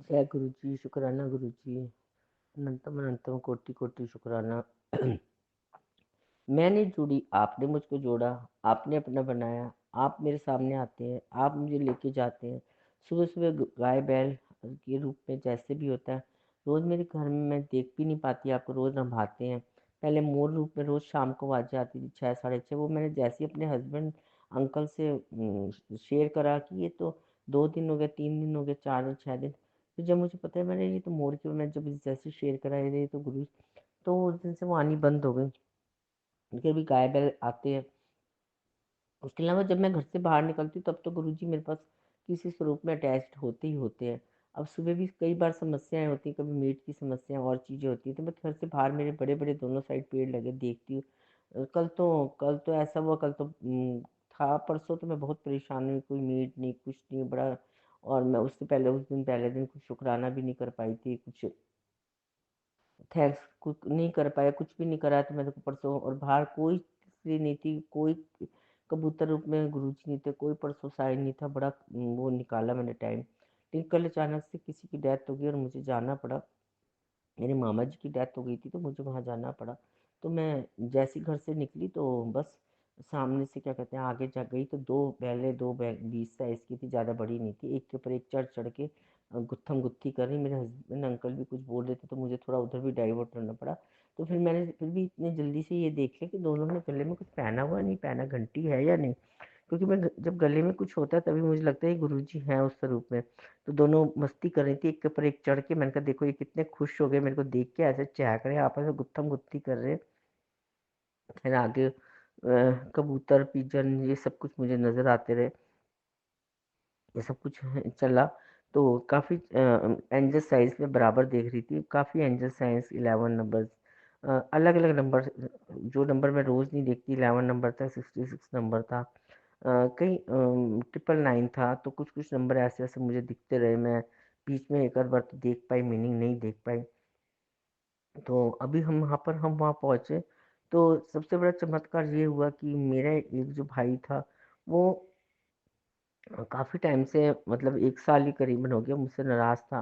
जय गुरु जी, शुक्राना गुरु जी। अनंतम अनंतम कोटि कोटि शुक्राना। मैंने जुड़ी, आपने मुझको जोड़ा, आपने अपना बनाया। आप मेरे सामने आते हैं, आप मुझे लेके जाते हैं। सुबह सुबह गाय बैल के रूप में जैसे भी होता है, रोज़ मेरे घर में मैं देख भी नहीं पाती आपको, रोज़ नभाते हैं। पहले मोर रूप में रोज़ शाम को आवाज़ें आती थी 6 साढ़े 6, वो मैंने जैसे ही अपने हस्बैंड अंकल से शेयर करा कि ये तो 2 दिन हो गए, 3 दिन हो गए, 4 दिन 6 दिन। तो जब मुझे पता है, मैंने ये तो मोर की, मैं जब जैसे शेयर करा ये तो गुरु, तो उस दिन से वो आनी बंद हो गई। उनके भी गाय बैल आते हैं। उसके अलावा जब मैं घर से बाहर निकलती हूँ तब तो गुरुजी मेरे पास किसी स्वरूप में अटैच्ड होते ही होते हैं। अब सुबह भी कई बार समस्याएं होती हैं, कभी मीट की समस्या और चीज़ें होती हैं, तो मैं घर से बाहर मेरे बड़े बड़े दोनों साइड पेड़ लगे देखती हूँ। कल तो ऐसा हुआ, कल तो था परसों तो मैं बहुत परेशान हुई, कोई मीट नहीं कुछ नहीं बड़ा। और मैं उससे पहले उस दिन पहले दिन कुछ शुक्राना भी नहीं कर पाई थी, कुछ थैंक्स कुछ नहीं कर पाया, कुछ भी नहीं करा। तो मेरे को परसों, और बाहर कोई स्त्री नहीं थी, कोई कबूतर रूप में गुरुजी नहीं थे, कोई परसों साइड नहीं था। बड़ा वो निकाला मैंने टाइम। लेकिन कल अचानक से किसी की डेथ हो गई और मुझे जाना पड़ा। मेरे मामा जी की डेथ हो गई थी, तो मुझे वहाँ जाना पड़ा। तो मैं जैसे ही घर से निकली तो बस सामने से क्या कहते हैं आगे जा गई, तो दो बैल 20 साइज़ की थी, ज़्यादा बड़ी नहीं थी, एक के ऊपर एक चढ़ चढ़ के गुत्थम गुत्थी कर रही। मेरे हस्बैंड अंकल भी कुछ बोल रहे थे, तो मुझे थोड़ा उधर भी डाइवर्ट करना पड़ा। तो फिर भी इतनी जल्दी से ये देख लिया कि दोनों ने गले में कुछ पहना हुआ नहीं पहना, घंटी है या नहीं। क्योंकि जब गले में कुछ होता है तभी मुझे लगता है गुरुजी हैं उस स्वरूप में। तो दोनों मस्ती कर रही थी, एक के ऊपर एक चढ़ के। मैंने कहा देखो ये कितने खुश हो गए मेरे को देख के, ऐसे चहक रहे हैं, आपस में गुत्थम गुत्थी कर रहे हैं। फिर आगे कबूतर पिजन ये सब कुछ मुझे नजर आते रहे, ये सब कुछ चला। तो काफ़ी एंजल साइज में बराबर देख रही थी, काफ़ी एंजल साइज 11 नंबर, अलग अलग नंबर। जो नंबर मैं रोज़ नहीं देखती, 11 नंबर था, 66 नंबर था, कहीं 999 था। तो कुछ कुछ नंबर ऐसे ऐसे मुझे दिखते रहे। मैं बीच में एक आध बार तो देख पाई, मीनिंग नहीं देख पाई। तो अभी हम वहाँ पहुँचे। तो सबसे बड़ा चमत्कार ये हुआ कि मेरा एक जो भाई था, वो काफ़ी टाइम से, मतलब 1 साल ही करीबन हो गया, मुझसे नाराज़ था।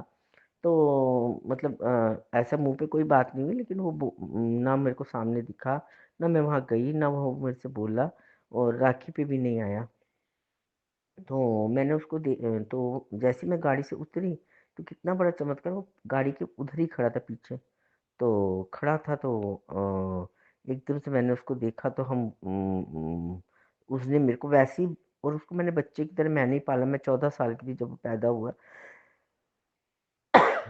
तो मतलब ऐसा मुंह पे कोई बात नहीं हुई, लेकिन ना मेरे को सामने दिखा, ना मैं वहाँ गई, ना वो मेरे से बोला, और राखी पे भी नहीं आया। तो मैंने तो जैसे ही मैं गाड़ी से उतरी, तो कितना बड़ा चमत्कार, वो गाड़ी के उधर ही खड़ा था पीछे। तो खड़ा था, तो एकदम से मैंने उसको देखा, तो उसने मेरे को वैसे ही, और उसको मैंने बच्चे की तरह मैंने ही पाला। मैं 14 साल की थी जब वो पैदा हुआ।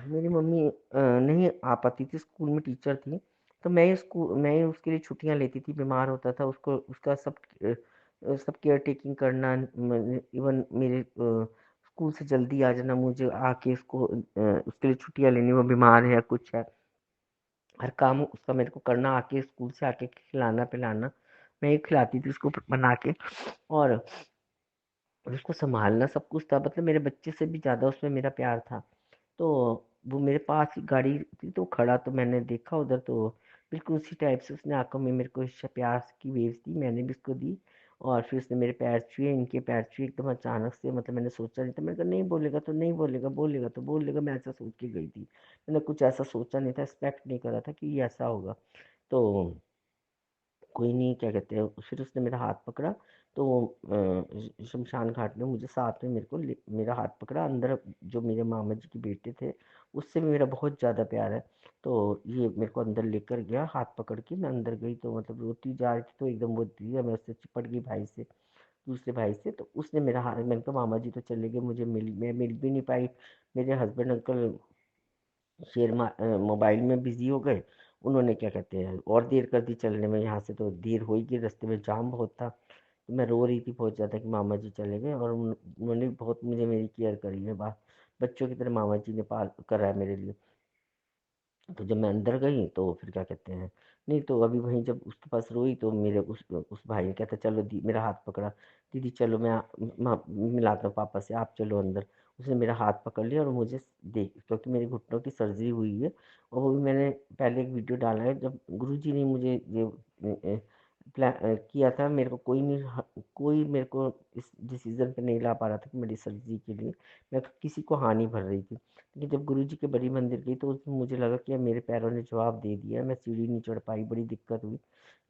मेरी मम्मी नहीं आ पाती थी, स्कूल में टीचर थी। तो मैं ही उसके लिए छुट्टियां लेती थी, बीमार होता था उसको, उसका सब केयर टेकिंग करना। इवन मेरे स्कूल से जल्दी आ जाना, मुझे आके उसके लिए छुट्टियां लेनी, वो बीमार है या कुछ है, हर काम उसका मेरे को करना, आके स्कूल से आके खिलाना पिलाना। मैं ही खिलाती थी उसको बना के, और उसको संभालना सब कुछ था। मतलब मेरे बच्चे से भी ज़्यादा उसमें मेरा प्यार था। तो वो मेरे पास ही गाड़ी थी, तो खड़ा, तो मैंने देखा उधर, तो बिल्कुल उसी टाइप से उसने आंखों में मेरे को प्यार की वेव्स दी, मैंने भी उसको दी। और फिर उसने मेरे पैर छुए, इनके पैर छुए एकदम अचानक से। मतलब मैंने सोचा नहीं था, मैंने कहा नहीं बोलेगा तो नहीं बोलेगा, बोलेगा तो बोलेगा, मैं ऐसा सोच के गई थी। मैंने कुछ ऐसा सोचा नहीं था, एक्सपेक्ट नहीं करा था कि ये ऐसा होगा। तो कोई नहीं, क्या कहते हैं, फिर उसने मेरा हाथ पकड़ा। तो शमशान घाट में मुझे साथ में मेरा हाथ पकड़ा अंदर। जो मेरे मामा जी के बेटे थे, उससे भी मेरा बहुत ज़्यादा प्यार है। तो ये मेरे को अंदर लेकर गया, हाथ पकड़ के मैं अंदर गई। तो मतलब रोती जा रही थी, तो एकदम वो दिया, मैं उससे चिपट गई भाई से, दूसरे भाई से। तो उसने मेरा हाथ, मैंने कहा मामा जी तो चले गए, मैं मिल भी नहीं पाई। मेरे हस्बैंड अंकल मोबाइल में बिजी हो गए। उन्होंने, क्या कहते हैं, और देर कर दी चलने में, यहाँ से तो देर हो ही गई, रास्ते में जाम बहुत था। तो मैं रो रही थी बहुत ज़्यादा कि मामा जी चले गए। और उन्होंने बहुत मेरी केयर करी है, बच्चों की तरह मामा जी ने पाल करा है मेरे लिए। तो जब मैं अंदर गई, तो फिर क्या कहते हैं, नहीं तो अभी वहीं जब उसके पास रोई, तो मेरे उस भाई ने कहता चलो मेरा हाथ पकड़ा, दीदी चलो मिलाता हूँ पापा से, आप चलो अंदर। उसने मेरा हाथ पकड़ लिया और मुझे देख, क्योंकि मेरे घुटनों की सर्जरी हुई है। और वो भी मैंने पहले एक वीडियो डाला है, जब गुरुजी ने मुझे ये किया था, मेरे को कोई नहीं कोई मेरे को इस डिसीज़न पे नहीं ला पा रहा था कि मेरी सर्जरी के लिए मैं किसी को हाँ नहीं भर रही थी। लेकिन जब गुरुजी के बड़ी मंदिर गई तो उसमें मुझे लगा कि अब मेरे पैरों ने जवाब दे दिया। मैं सीढ़ी नहीं चढ़ पाई, बड़ी दिक्कत हुई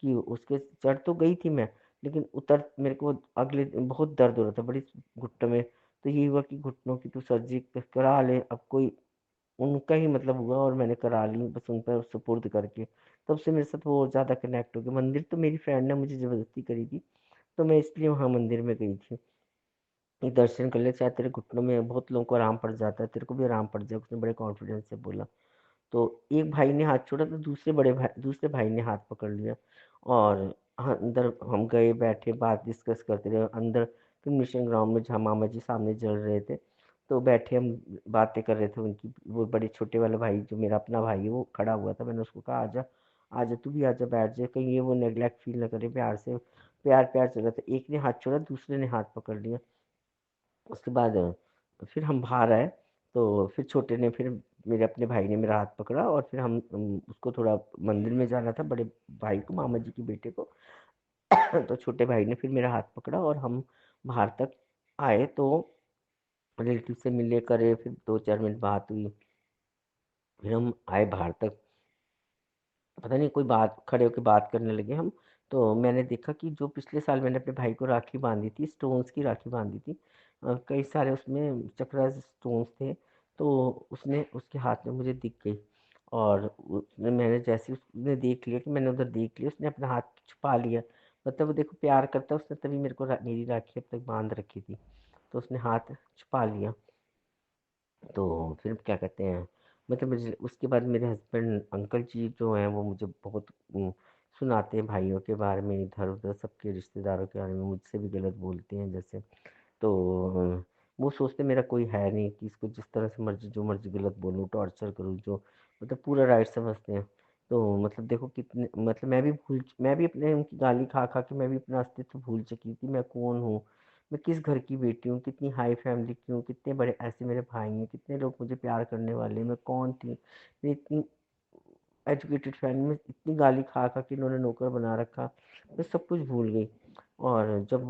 कि उसके चढ़ तो गई थी मैं, लेकिन उतर मेरे को अगले दिन बहुत दर्द हो रहा था, बड़ी घुटनों में। तो यही हुआ कि घुटनों की तू सर्जरी करा ले, अब कोई उनका ही मतलब हुआ और मैंने करा ली बस उन पर सुपुर्द करके। तब से मेरे साथ वो और ज़्यादा कनेक्ट हो गया। मंदिर तो मेरी फ्रेंड ने मुझे ज़बरदस्ती करी थी, तो मैं इसलिए वहाँ मंदिर में गई थी कि दर्शन कर ले, शायद तेरे घुटनों में बहुत लोगों को आराम पड़ जाता है, तेरे को भी आराम पड़ जाए। उसने बड़े कॉन्फिडेंस से बोला। तो एक भाई ने हाथ छोड़ा तो दूसरे भाई ने हाथ पकड़ लिया और अंदर हम गए, बैठे, बात डिस्कस करते रहे अंदर फिर मिशन ग्राउंड में जहाँ मामा जी सामने जल रहे थे। तो बैठे हम बातें कर रहे थे उनकी। वो बड़े छोटे वाला भाई जो मेरा अपना भाई है वो खड़ा हुआ था। मैंने उसको कहा आजा, आजा तू भी आजा, बैठ जा, कहीं ये वो नेग्लेक्ट फील ना करे। प्यार से प्यार प्यार चल रहा था। एक ने हाथ छोड़ा, दूसरे ने हाथ पकड़ लिया। उसके बाद फिर हम बाहर आए। तो फिर छोटे ने फिर मेरे अपने भाई ने मेरा हाथ पकड़ा और फिर हम उसको थोड़ा मंदिर में जाना था, बड़े भाई को, मामा जी के बेटे को। तो छोटे भाई ने फिर मेरा हाथ पकड़ा और हम बाहर तक आए। तो रिलेटिव से मिले करे, फिर 2-4 मिनट बात हुई। फिर हम आए बाहर तक, पता नहीं कोई बात, खड़े होकर बात करने लगे हम। तो मैंने देखा कि जो पिछले साल मैंने अपने भाई को राखी बांधी थी, स्टोन्स की राखी बांधी थी, कई सारे उसमें चक्रा स्टोन्स थे। तो उसने उसके हाथ में मुझे दिख गई और मैंने जैसे उसने देख लिया कि मैंने उधर देख लिया, उसने अपना हाथ छुपा लिया। मतलब वो देखो प्यार करता है, उसने तभी मेरे को मेरी राखी अब तक बांध रखी थी। तो उसने हाथ छुपा लिया। तो फिर क्या कहते हैं, मतलब मुझे उसके बाद मेरे हस्बैंड अंकल जी जो हैं वो मुझे बहुत सुनाते हैं भाइयों के बारे में, इधर उधर सबके रिश्तेदारों के बारे में, मुझसे भी गलत बोलते हैं जैसे। तो वो सोचते मेरा कोई है नहीं कि इसको जिस तरह से मर्जी जो मर्जी गलत बोलूँ, टॉर्चर करूँ, जो मतलब पूरा राइट समझते हैं। तो मतलब देखो कितने, मतलब मैं भी अपने उनकी गाली खा खा के मैं भी अपना अस्तित्व भूल चुकी थी। मैं कौन हूँ, मैं किस घर की बेटी हूँ, कितनी हाई फैमिली की हूँ, कितने बड़े ऐसे मेरे भाई हैं, कितने लोग मुझे प्यार करने वाले हैं, मैं कौन थी। मैं इतनी एजुकेटेड फैमिली में इतनी गाली खा खा के इन्होंने नौकर बना रखा, मैं सब कुछ भूल गई। और जब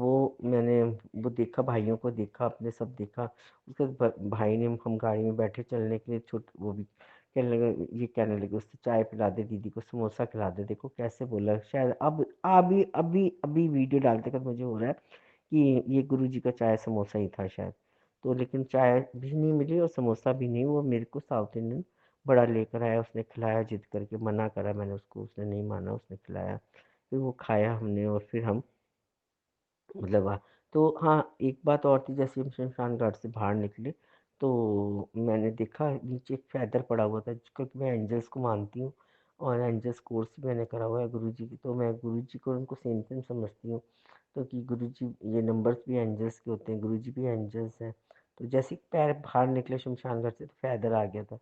मैंने वो देखा, भाइयों को देखा, अपने सब देखा, उसके बाद भाई ने, हम गाड़ी में बैठे चलने के लिए, छोट वो भी कहने लगे, ये कहने लगे उससे चाय पिला दे, दीदी को समोसा खिला दे। देखो कैसे बोला, शायद अब अभी अभी अभी वीडियो डालते कर मुझे हो रहा है कि ये गुरुजी का चाय समोसा ही था शायद। तो लेकिन चाय भी नहीं मिली और समोसा भी नहीं, वो मेरे को साउथ इंडियन बड़ा लेकर आया, उसने खिलाया, जिद करके मना करा मैंने उसको, उसने नहीं माना, उसने खिलाया। फिर वो खाया हमने और फिर हम मतलब तो हाँ, एक बात और थी, जैसे हम शमशान घाट से बाहर निकले तो मैंने देखा नीचे एक फैदर पड़ा हुआ था, क्योंकि मैं एंजल्स को मानती हूँ और एंजल्स कोर्स भी मैंने करा हुआ है गुरुजी की। तो मैं गुरुजी को उनको सेम सेम समझती हूँ। तो कि गुरुजी, ये नंबर्स भी एंजल्स के होते हैं, गुरुजी भी एंजल्स हैं। तो जैसे ही पैर बाहर निकले शमशान घाट से तो फैदर आ गया था।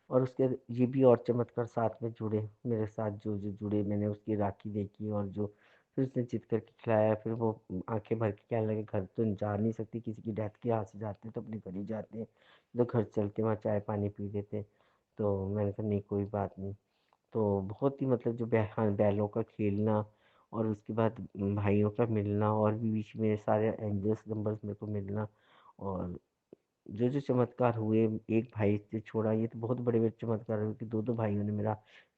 और उसके ये भी और चमत्कार साथ में जुड़े मेरे साथ, जो जो जुड़े, मैंने उसकी राखी देखी और जो फिर उसने जिद करके खिलाया। फिर वो आंखें भर के कहने लगे घर तो जा नहीं सकती, किसी की डेथ के यहाँ से जाते हैं तो अपने घर ही जाते हैं, तो घर चलते वहाँ चाय पानी पी लेते। तो मैंने कहा नहीं कोई बात नहीं। तो बहुत ही मतलब जो हाँ, बैलों का खेलना और उसके बाद भाइयों का मिलना और भी बीच में सारे एंजल्स नंबर्स मेरे को मिलना और जो जो चमत्कार हुए, एक भाई से छोड़ा, ये तो बहुत बड़े बड़े चमत्कार हुए कि दो दो भाइयों ने मेरा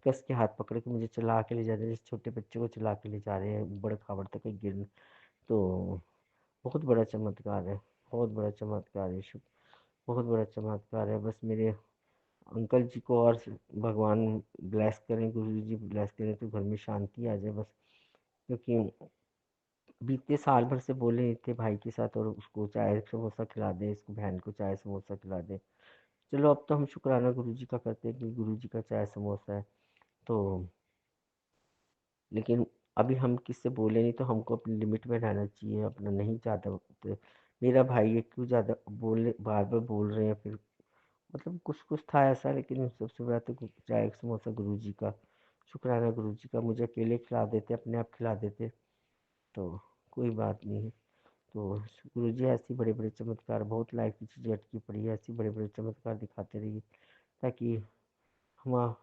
कस के हाथ पकड़ के मुझे चला के ले जा रहे हैं, जैसे छोटे बच्चे को चला के ले जा रहे हैं ऊबड़ खाबड़ तक गिर। तो बहुत बड़ा चमत्कार है, बहुत बड़ा चमत्कार है, बहुत बड़ा चमत्कार है। बस मेरे अंकल जी को और भगवान ब्लेस करें, गुरु जी ब्लेस करें तो घर में शांति आ जाए बस। क्योंकि बीते साल भर से बोले थे भाई के साथ, और उसको चाय समोसा खिला दे, इसको बहन को चाय समोसा खिला दे। चलो अब तो हम शुक्राना गुरुजी का करते हैं कि गुरुजी का चाय समोसा है। तो लेकिन अभी हम किससे बोले नहीं, तो हमको अपनी लिमिट में रहना चाहिए अपना, नहीं ज़्यादा मेरा भाई है क्यों ज़्यादा बोले, बार बार बोल रहे हैं फिर। मतलब कुछ कुछ था ऐसा, लेकिन सबसे बड़ा तो चाय समोसा गुरुजी का, शुक्राना गुरुजी का। मुझे अकेले खिला देते, अपने आप खिला देते तो कोई बात नहीं है। तो गुरुजी ऐसी बड़े बड़े चमत्कार, बहुत लाइफ की चीज़ें अटकी पड़ी है, ऐसी बड़े बड़े चमत्कार दिखाते रहिए ताकि हम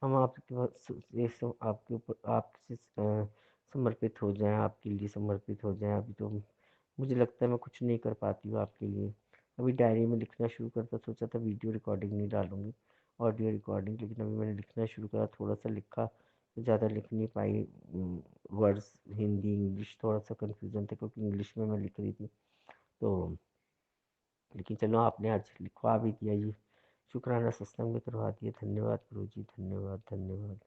हम आपके पास आपके ऊपर आपसे समर्पित हो जाएँ, आपके लिए समर्पित हो जाएँ। अभी तो मुझे लगता है मैं कुछ नहीं कर पाती हूँ आपके लिए। अभी डायरी में लिखना शुरू करता, सोचा था वीडियो रिकॉर्डिंग नहीं डालूँगी, ऑडियो रिकॉर्डिंग, लेकिन अभी मैंने लिखना शुरू करा, थोड़ा-सा लिखा, तो ज़्यादा लिख नहीं पाई। वर्ड्स हिंदी, इंग्लिश थोड़ा-सा कन्फ्यूज़न था क्योंकि इंग्लिश में मैं लिख रही थी। तो लेकिन चलो आपने आज लिखवा भी दिया, ये शुक्राना सत्संग में करवा दिया। धन्यवाद गुरुजी, धन्यवाद, धन्यवाद।